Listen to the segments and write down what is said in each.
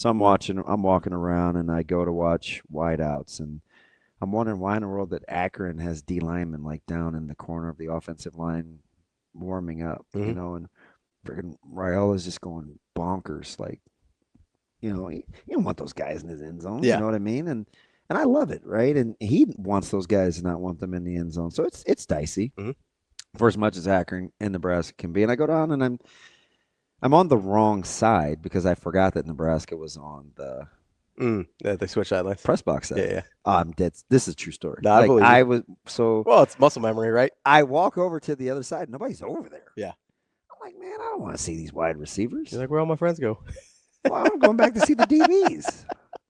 So I'm walking around, and I go to watch wideouts, and I'm wondering why in the world that Akron has D linemen like down in the corner of the offensive line warming up, Mm-hmm. and freaking Raiola's just going bonkers. Like, you don't want those guys in his end zone. You Yeah. know what I mean? And I love it, right? And he wants those guys to not want them in the end zone. So it's dicey Mm-hmm. for as much as Akron and Nebraska can be. And I go down, and I'm on the wrong side because I forgot that Nebraska was on the Yeah, they switch sidelines. press box Yeah, side. yeah. I'm dead. This is a true story. No, I Like believe you. I was so Well, it's muscle memory, right? I walk over to the other side. Nobody's over there. Yeah. I'm like, man, I don't want to see these wide receivers. You're like, where all my friends go? Well, I'm going back to see the DBs,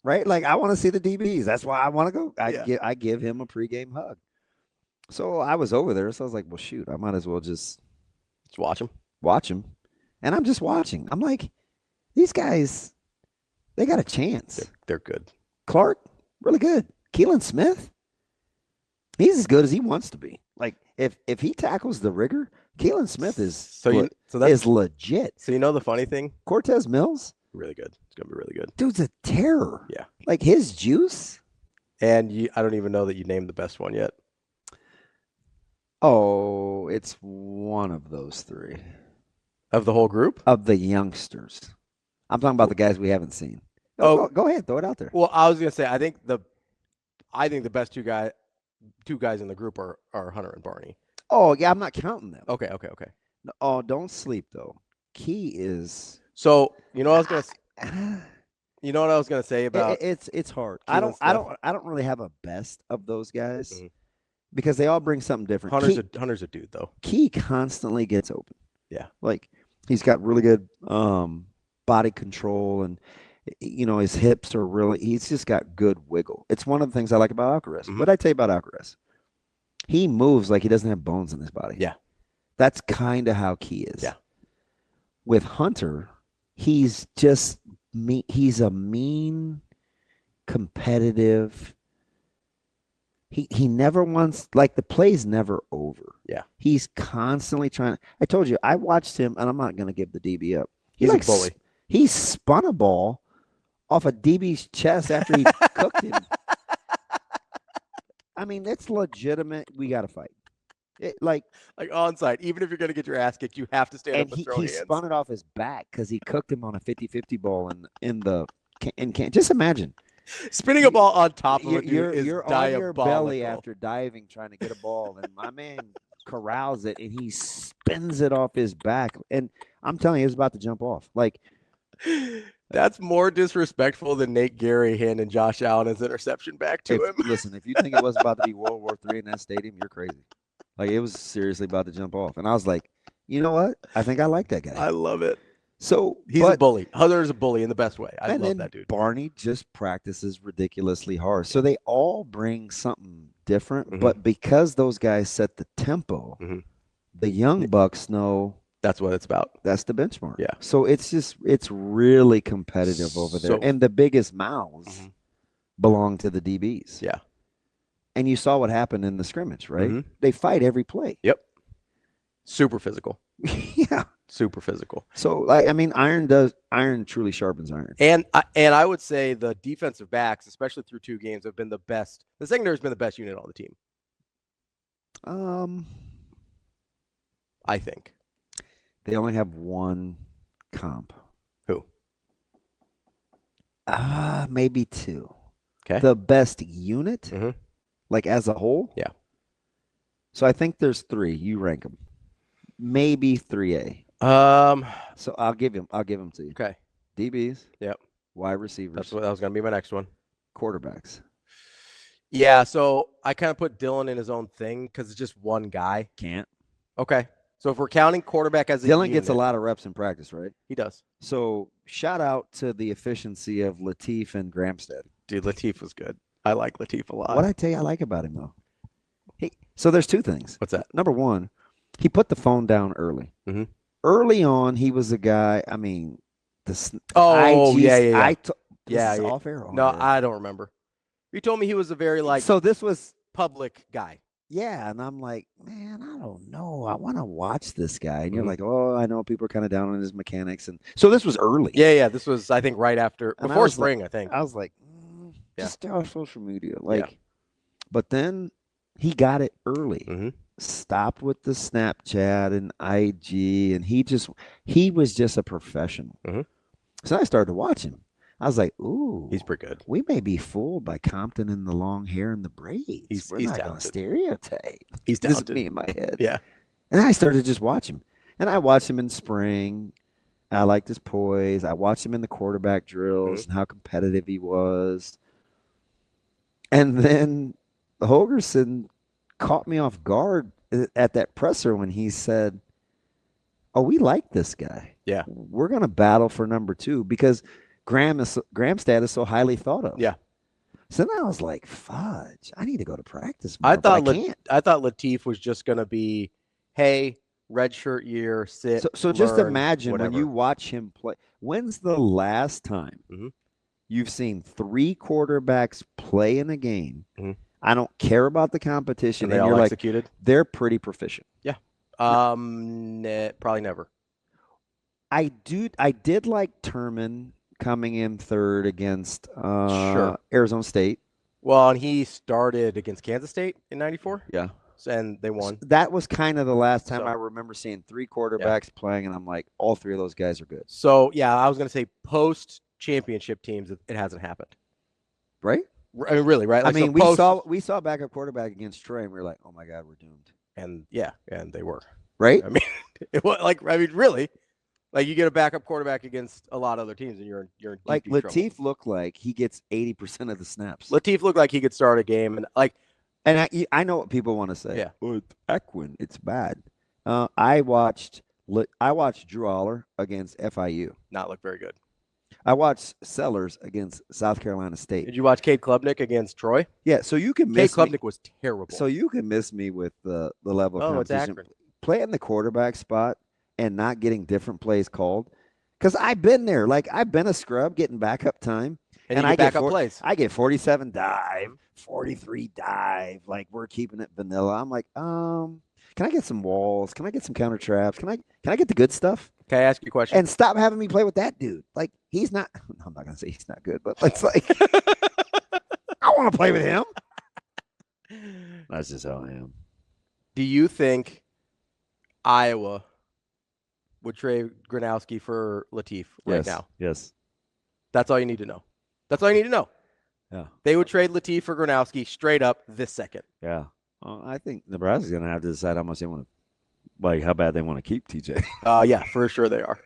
right? Like I want to see the DBs. That's why I want to go. Yeah. I give him a pregame hug. So I was over there. So I was like, well, shoot, I might as well just watch them. watch him. And I'm just watching. I'm like, these guys, they got a chance. They're good. Clark, really good. Keelan Smith, he's as good as he wants to be. Like if he tackles the rigger, Keelan Smith is is legit. So you know the funny thing? Cortez Mills, really good. It's gonna be really good. Dude's a terror. Yeah. Like his juice. And I don't even know that you named the best one yet. Oh, it's one of those three. Of the whole group? Of the youngsters. I'm talking about the guys we haven't seen. Go ahead, throw it out there. Well, I was gonna say I think the best two guys in the group are Hunter and Barney. Oh yeah, I'm not counting them. Okay. Oh, don't sleep though. Key is so you know what I was gonna say about it's hard. Keelan I don't really have a best of those guys because they all bring something different. Hunter's a dude though. Key constantly gets open. Yeah. Like he's got really good body control, and his hips are he's just got good wiggle. It's one of the things I like about Alcaraz. What I tell you about Alcaraz? He moves like he doesn't have bones in his body. Yeah. That's kind of how Key is. Yeah. With Hunter, he's just he's a mean, competitive. He never wants, like, the play's never over. Yeah. He's constantly trying. I told you, I watched him, and I'm not going to give the DB up. He's like a bully. He spun a ball off a DB's chest after he cooked him. I mean, it's legitimate. We got to fight. Like onside. Even if you're going to get your ass kicked, you have to stand up and throw hands. He spun it off his back because he cooked him on a 50-50 ball just imagine. Spinning a ball on top of you're on your belly diabolical. after diving trying to get a ball, and my man corrals it, and he spins it off his back. And I'm telling you, it's about to jump off. Like, that's more disrespectful than Nate Gary handing Josh Allen his interception back to him. Listen, if you think it was about to be World War III in that stadium, you're crazy. Like, it was seriously about to jump off. And I was like, you know what? I think I like that guy. I love it. So he's a bully. Hunter's a bully in the best way. I love that dude. Barney just practices ridiculously hard. So they all bring something different. But because those guys set the tempo, the young bucks know that's what it's about. That's the benchmark. Yeah. So it's really competitive over there. And the biggest mouths belong to the DBs. Yeah. And you saw what happened in the scrimmage, right? They fight every play. Yep. Super physical. Yeah. Super physical. So, iron truly sharpens iron. And I would say the defensive backs, especially through 2 games, have been the best. The secondary has been the best unit on the team. I think. They only have one comp. Who? Maybe 2. Okay. The best unit, like as a whole? Yeah. So I think there's 3. You rank them. Maybe 3A. So I'll give them to you. Okay. DBs. Yep. Wide receivers. That was going to be my next one. Quarterbacks. Yeah, so I kind of put Dylan in his own thing because it's just one guy. Can't. Okay. So if we're counting quarterback as a Dylan unit, gets a lot of reps in practice, right? He does. So shout out to the efficiency of Latif and Gramstead. Dude, Latif was good. I like Latif a lot. What I tell you I like about him, though. So there's 2 things. What's that? Number 1, he put the phone down early. Early on, he was a guy, I mean, yeah. Off air. No, I don't remember. You told me he was a very So this was public guy. Yeah, and I'm like, man, I don't know. I want to watch this guy. And you're Mhm. like, oh, I know people are kind of down on his mechanics, and so this was early. Yeah. This was, I think, right after, And before spring, I think. I was like, Yeah. just stay off social media, Yeah. like. But then he got it early. Mm-hmm. Stopped with the Snapchat and IG, and he was just a professional. Mhm. So I started to watch him. I was like, ooh, He's pretty good. we may be fooled by Compton and the long hair and the braids. We're He's not going to talented. stereotype. He's This is talented. me in my head. Yeah. And I started to just watch him. And I watched him in spring. I liked his poise. I watched him in the quarterback drills and how competitive he was. And then Holgerson caught me off guard at that presser when he said, "Oh, we like this guy. Yeah. We're going to battle for number 2 because Gramstad is so highly thought of." Yeah. So then I was like, "Fudge! I need to go to practice more." But I can't. I thought Latif was just going to be, hey, redshirt year, sit. So just learn, imagine whatever. when you watch him play. When's the last time you've seen 3 quarterbacks play in a game? I don't care about the competition, and they all you're executed. Like, they're pretty proficient. Yeah. Probably never. I did like Turman coming in third against Arizona State. Well, and he started against Kansas State in '94. Yeah. And they won. That was kind of the last time I remember seeing 3 quarterbacks playing, and I'm like, all 3 of those guys are good. So, yeah, I was going to say post-championship teams, it hasn't happened. Right? I mean, really, right? Like, I mean, we saw backup quarterback against Troy, and we were like, oh, my God, we're doomed. And, yeah, and they were. Right? I mean, it was like, I mean, really. Like, you get a backup quarterback against a lot of other teams, and you're in like deep Latif trouble. looked like he gets 80% of the snaps. Latif looked like he could start a game, and like, and I know what people want to say. Yeah, well, Akron, it's bad. I watched Drew Aller against FIU. Not look very good. I watched Sellers against South Carolina State. Did you watch Cade Klubnik against Troy? Yeah, so you can miss Cade Klubnik was terrible. So you can miss me with the level of competition. It's Akron. Playing the quarterback spot and not getting different plays called. Because I've been there. Like, I've been a scrub getting backup time. And I get plays. I get 47 dive, 43 dive. Like, we're keeping it vanilla. I'm like, can I get some walls? Can I get some counter traps? Can I get the good stuff? Can I ask you a question? And stop having me play with that dude. Like, he's not. I'm not gonna say he's not good, but it's like I want to play with him. That's just how I am. Do you think Iowa would trade Gronowski for Latif right now? Yes. That's all you need to know. That's all you need to know. Yeah. They would trade Latif for Gronowski straight up this second. Yeah. I think Nebraska's going to have to decide how much they want to, like, how bad they want to keep TJ. Yeah, for sure they are.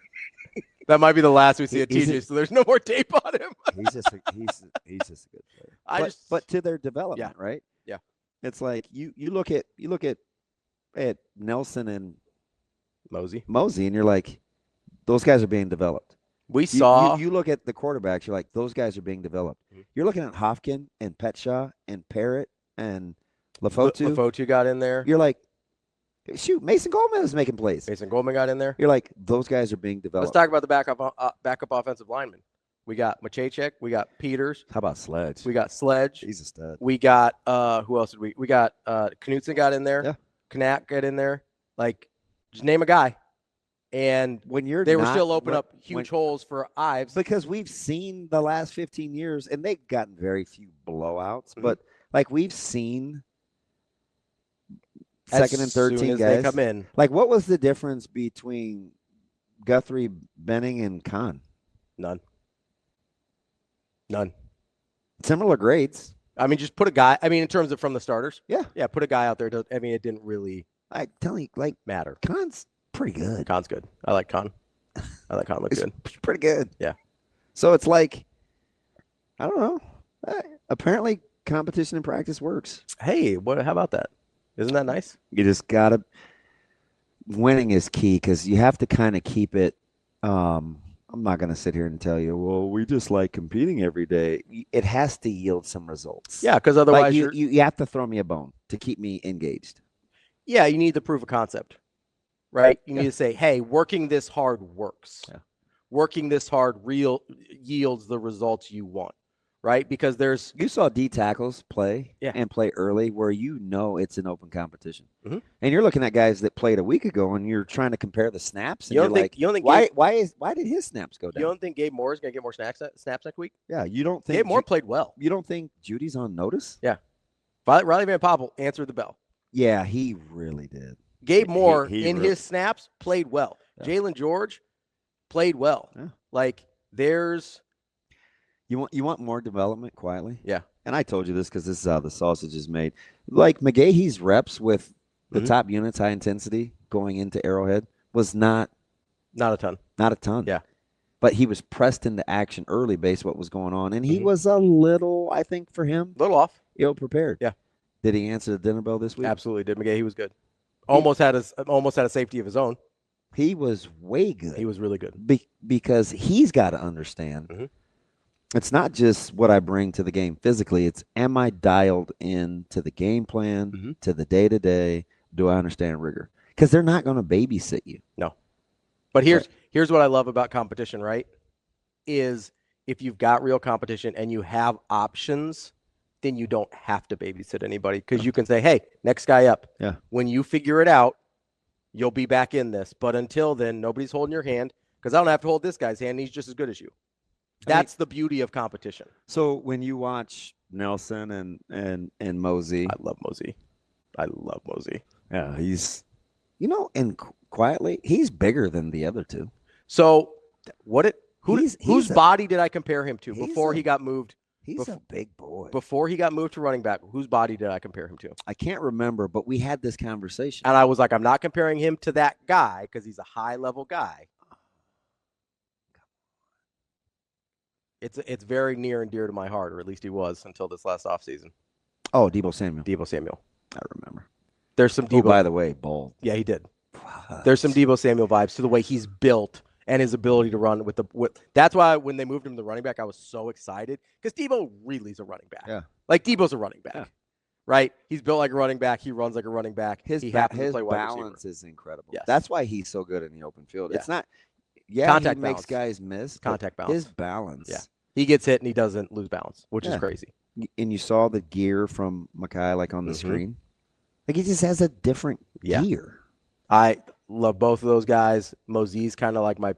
That might be the last we see of TJ, so there's no more tape on him. he's just a good player. But to their development, right? Yeah. It's like you look at Nelson and Mosey, and you're like, those guys are being developed. You look at the quarterbacks, you're like, those guys are being developed. Mm-hmm. You're looking at Hofkin and Petshaw and Parrott and Lafotu. Lafotu got in there. You're like, shoot, Mason Goldman is making plays. Mason Goldman got in there. You're like, those guys are being developed. Let's talk about the backup offensive lineman. We got Machacek. We got Peters. How about Sledge? We got Sledge. He's a stud. We got who else did we? We got Knutson got in there. Yeah. Knack got in there. Like, just name a guy. And they were still opening up huge holes for Ives. Because we've seen the last 15 years, and they've gotten very few blowouts, but like we've seen second and third team guys they come in. Like, what was the difference between Guthrie, Benning, and Kahn? None. Similar grades. I mean, just put a guy. I mean, in terms of from the starters. Yeah. Put a guy out there. I mean, it didn't really. I tell you, like, matter. Kahn's pretty good. Kahn's good. I like Kahn. Looks good. Pretty good. Yeah. So it's like, I don't know. Apparently, competition in practice works. Hey, how about that? Isn't that nice? You just gotta. Winning is key because you have to kind of keep it. I'm not going to sit here and tell you, well, we just like competing every day. It has to yield some results. Yeah, because otherwise you have to throw me a bone to keep me engaged. Yeah, you need to prove a concept, right? You need to say, hey, working this hard works. Yeah. Working this hard yields the results you want, right? Because you saw D tackles play Yeah. and play early where it's an open competition. Mhm. And you're looking at guys that played a week ago and you're trying to compare the snaps and You don't think why did his snaps go down? You don't think Gabe Moore is going to get more snaps next week? Yeah, you don't think Gabe Moore played well. You don't think Judy's on notice? Yeah. Riley Van Poppel answered the bell. Yeah, he really did. Gabe Moore his snaps played well. Yeah. Jalen George played well. Yeah. Like there's you want more development quietly? Yeah. And I told you this because this is how the sausage is made. Like McGahee's reps with the top units, high intensity, going into Arrowhead was not a ton. Not a ton. Yeah. But he was pressed into action early based what was going on. And he was a little, I think, for him, a little off. Ill-prepared. Yeah. Did he answer the dinner bell this week? Absolutely did. McGahee was good. Almost had a safety of his own. He was way good. He was really good. Because he's got to understand it's not just what I bring to the game physically. It's am I dialed in to the game plan, to the day-to-day? Do I understand rigor? Because they're not going to babysit you. No. But here's what I love about competition, right? Is if you've got real competition and you have options, then you don't have to babysit anybody because you can say, hey, next guy up. Yeah. When you figure it out, you'll be back in this. But until then, nobody's holding your hand because I don't have to hold this guy's hand. And he's just as good as you. That's the beauty of competition. So when you watch Nelson and Mosey. I love Mosey. Yeah, he's, and quietly, he's bigger than the other two. So whose body did I compare him to before he got moved? He's a big boy. Before he got moved to running back, whose body did I compare him to? I can't remember, but we had this conversation. And I was like, I'm not comparing him to that guy because he's a high-level guy. It's very near and dear to my heart, or at least he was until this last offseason. Oh, Deebo Samuel. I remember. There's some Deebo. Oh, by the way, bald. Yeah, he did. There's some Deebo Samuel vibes to the way he's built and his ability to run with. That's why when they moved him to running back, I was so excited because Deebo really is a running back. Yeah, like Deebo's a running back, right? He's built like a running back. He runs like a running back. His balance is incredible. Yes. That's why he's so good in the open field. Yeah. It's not. Contact he balance. makes guys miss. Contact balance. His balance. Yeah, he gets hit and he doesn't lose balance, which is crazy. And you saw the gear from Mackay like on the screen. Like he just has a different gear. I love both of those guys. Mosey's kind of like my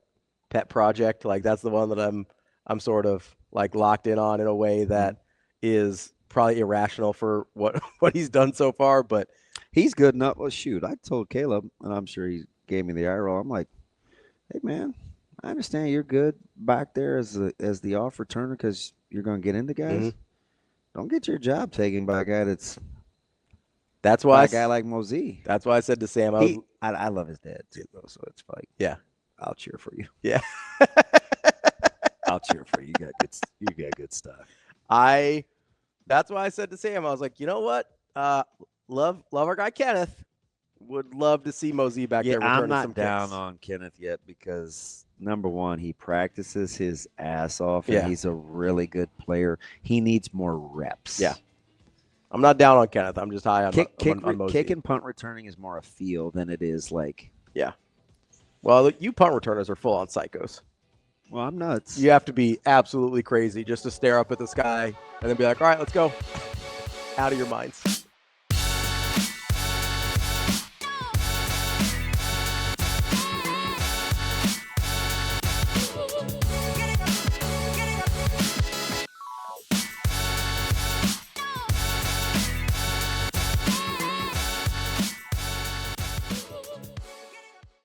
pet project. Like that's the one that I'm sort of like locked in on in a way that is probably irrational for what he's done so far, but he's good enough. Well, shoot, I told Caleb, and I'm sure he gave me the eye roll. I'm like, hey man, I understand you're good back there as the off returner because you're going to get into guys. Don't get your job taken by a guy That's why a guy like Mosey. That's why I said to Sam, I love his dad too, though. So it's like, I'll cheer for you. Yeah, I'll cheer for you. You got good stuff. That's why I said to Sam, I was like, you know what? Love our guy Kenneth. Would love to see Mosey back there. I'm not some down kicks. on Kenneth yet because number one, he practices his ass off, and he's a really good player. He needs more reps. Yeah. I'm not down on Kenneth. I'm just high on Mosey. Kick and punt returning is more a feel than it is like. Yeah. Well, you punt returners are full on psychos. Well, I'm nuts. You have to be absolutely crazy just to stare up at the sky and then be like, all right, let's go. Out of your minds.